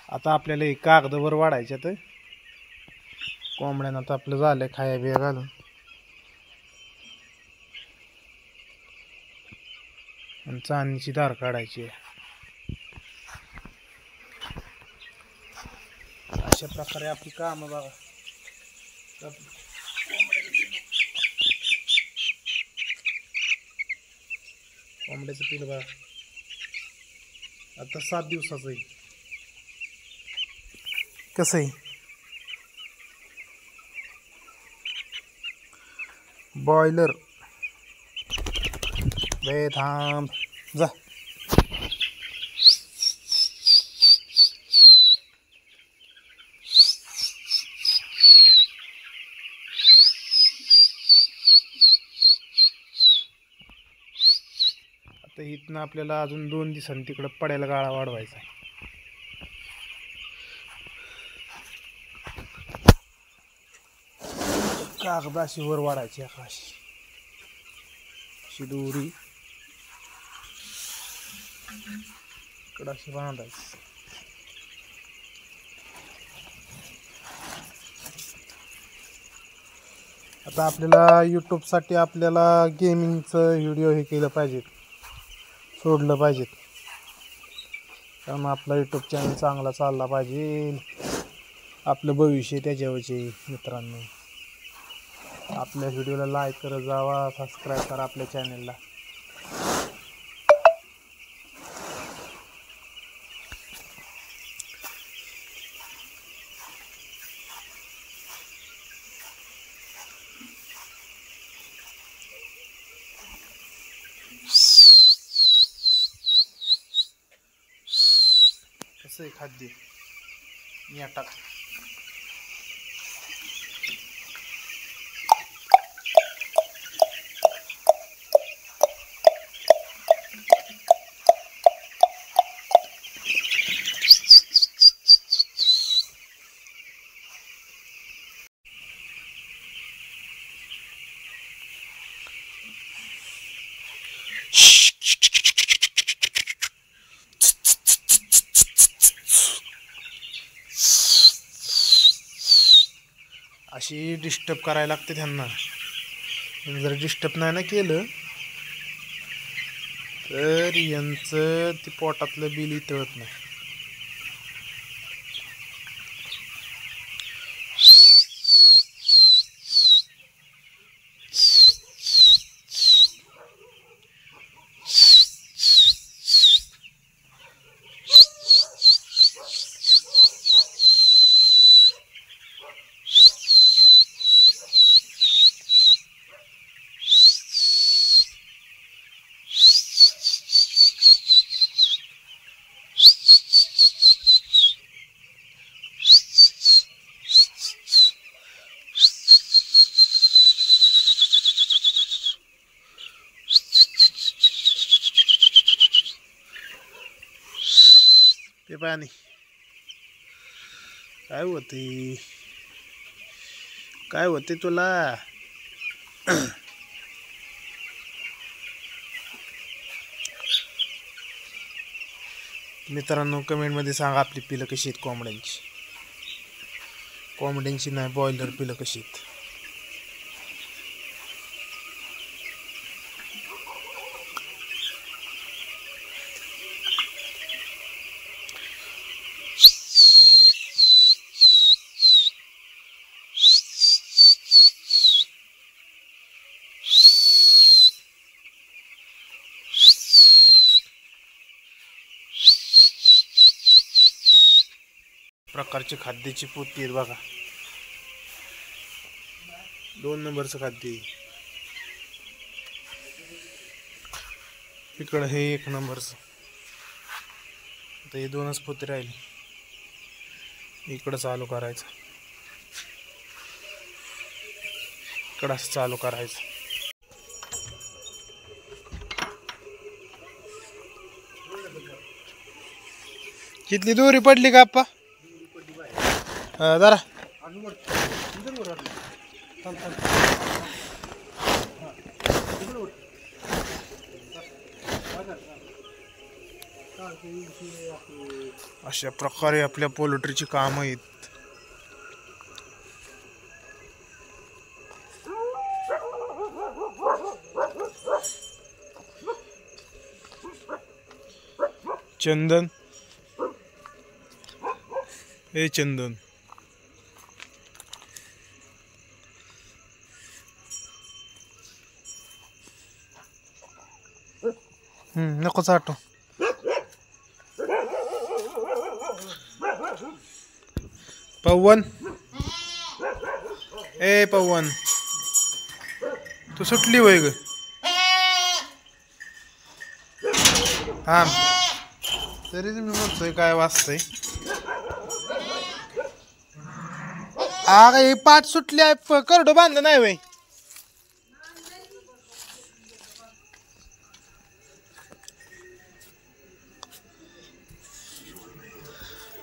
आता आपल्याला हे कागदावर वाढायच्या तर कोंबड्यांना तर आपलं झालंय खाया बिया घालून आणि चांदीची धार काढायची आहे. अशा प्रकारे आपली कामं बघा. कोंबड्याचं पिलं बघा आता 7 दिवसाचं आहे. कसं आहे बॉयलर बे थांब जा. आता इथनं आपल्याला अजून 2 दिवसांनी तिकडं पड्याला गाळा वाढवायचा आहे. कागदाशी वर वाढायची आकाशी दोरी इकडं अशी बांधायची. आता आपल्याला यूट्यूबसाठी आपल्याला गेमिंगचं व्हिडिओ हे केलं पाहिजेत, सोडलं पाहिजेत, कारण आपला यूट्यूब चॅनल चांगला चालला पाहिजे. आपलं भविष्य त्याच्यावरचे. मित्रांनो आपल्या व्हिडिओला लाईक करत जावा, सबस्क्राईब करा आपल्या चॅनलला. कसं आहे खाद्य या टाक. अशी डिस्टर्ब करायला लागते त्यांना. जर डिस्टर्ब नाही ना केलं तर यांचं ते पोटातलं बिल इतळत नाही. ते पाणी काय होते तुला. मित्रांनो कमेंटमध्ये सांगा आपली पिलं कशी आहेत कोंबड्यांची नाही बॉयलर पिलं कशी आहेत. प्रकारची खाद्याची पोती आहेत बघा. 2 नंबरचं खाद्य. इकडं हे 1 नंबरचं. आता हे 2च पोती राहिली. इकडं चालू करायचं, इकडं असं चालू करायचं. कितली दोरी पडली का आप्पा जरा. अशा प्रकारे आपल्या पोल्ट्रीची कामं आहेत. चंदन, ए चंदन, नको चाटू. पवन, ए पवन, तू सुटली होय ग. हा तरी मी म्हणतोय काय वाचतंय. हे पाठ सुटली आहे, करडो बांधलं नाही वय.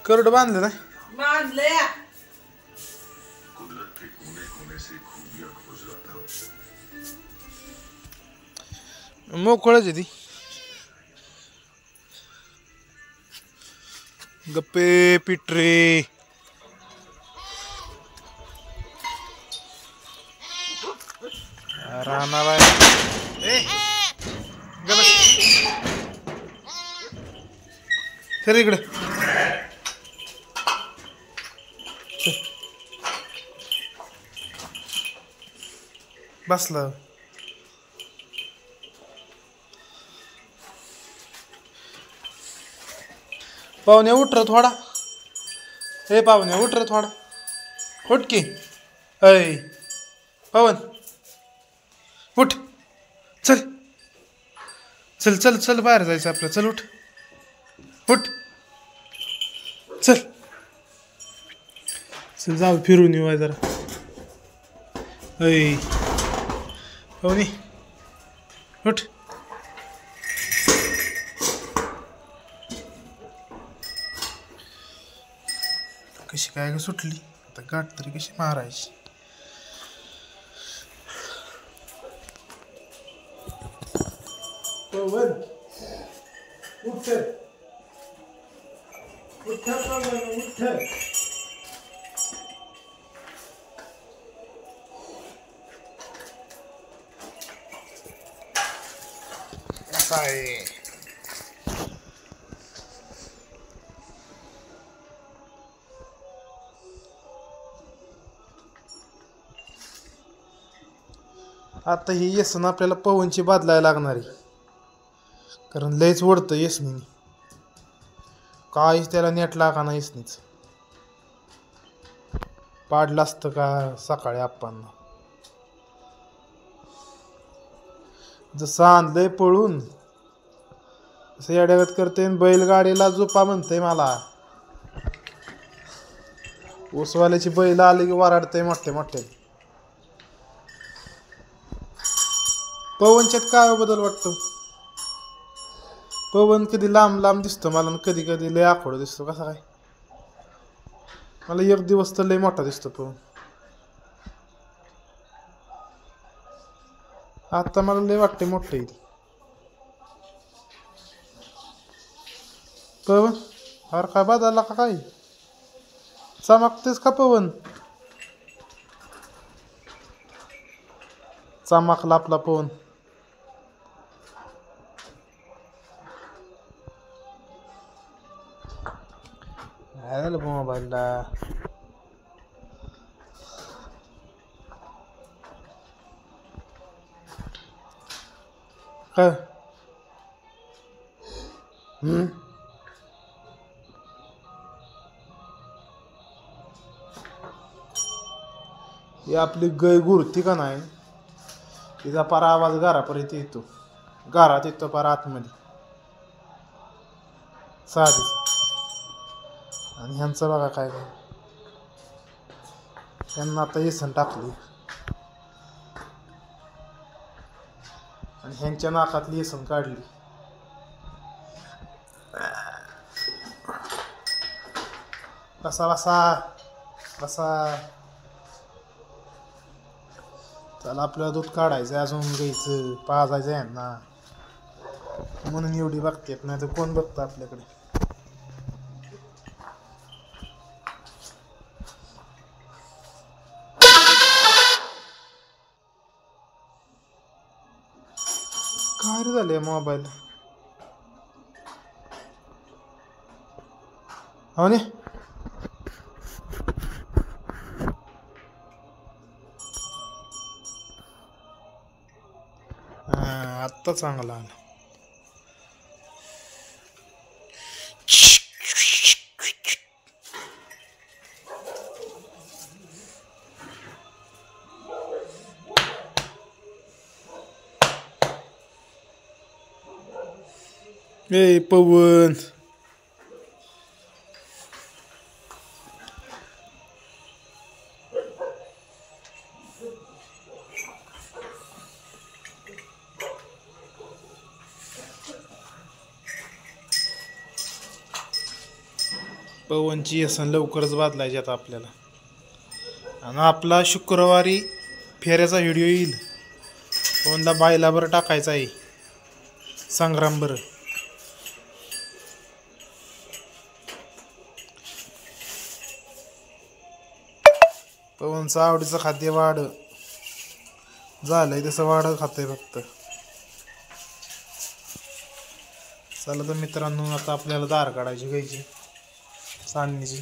करडो बांधलं ना. मोकळच आहे ती. गप्पे पिटरे. राहणार आहे. सर इकडे बसलं. पाहुणे उठ रे थोडा. हे पाहुणे उठ रे थोडा. उठ की. अय पवन उठ. चल चल चल चल बाहेर जायचं आपलं. चल उठ उठ. चल चल जाऊ फिरून येऊ जरा. अय पाहुणे उठ. कशी काय ग सुटली. आता गाठ तरी कशी मारायची. पवन उठ उठ पवन उठ. असा आहे. आता ही येसन आपल्याला पवनची बदलायला लागणार आहे. कारण लयच ओढतं येसनीने. काहीच त्याला नेट लागा ना येसनीच. पाडलं असतं का सकाळी आपण. जसं आणलंय पळून असं येड्यागत करते. बैलगाडीला झोपा म्हणतंय मला. ऊसवाल्याची बैल आली की वराडतंय मोठे मोठे. पवनच्यात काय बदल वाटतो. पवन कधी लांब लांब दिसतो मला, कधी कधी लय आखोड दिसतो. कसा काय मला एक दिवस तर लय मोठा दिसतो पवन. आता मला लय वाटते मोठं येईल पवन. अरे काय बदलला का काय. चमकतेस का पवन. चमकला आपला पवन. झालं मोबाईलला. काय ही आपली गाय गुरती का नाही. तिचा पार आवाज घरापर्यंत येतो. घरात येतो पार आतमध्ये साधीच. आणि ह्यांचं बघा काय काय. त्यांना आता येसन टाकली आणि ह्यांच्या नाकातली येसन काढली. बसा बसा बसा. चला आपल्याला दूध काढायचं अजून घ्यायचं. पाजायचं यांना. म्हणून एवढी बघतात, नाही तर कोण बघतं आपल्याकडे. काय रे झाले मोबाईल हो ने. आत्ता चांगला आला. ए पवन, पवनची असं लवकरच बदलायची आता आपल्याला. आणि आपला शुक्रवारी फेऱ्याचा व्हिडिओ येईल. पवनला बायला बरं टाकायचा आहे, संग्राम बरं. पवनचं आवडीचं खाद्य वाढ झालंय, तसं वाढ खातंय फक्त. चला तर मित्रांनो, आता आपल्याला धार काढायची गायची सान्नीची.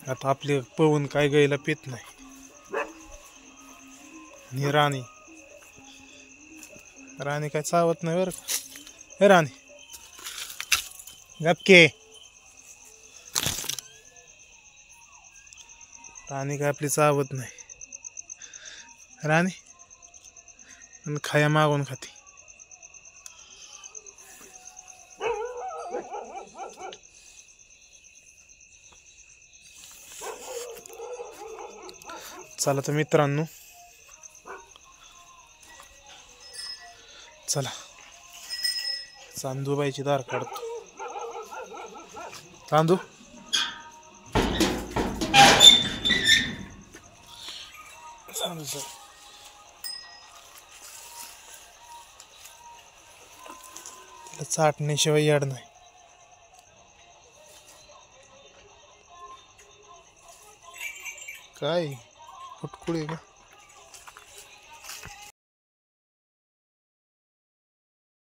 आता आपले पवन काय गायला पित नाही. आणि राणी काय चावत नाही बरं का. हे राणी गपके. राणी काय आपली चावत नाही. राणी आणि खाया मागून खाते. चला तर मित्रांनो, चला चांदूबाईची दार काढतो. चांदू चांदू चल. त्याला चाटण्याशिवाय याड नाही. काय फुटकुळे का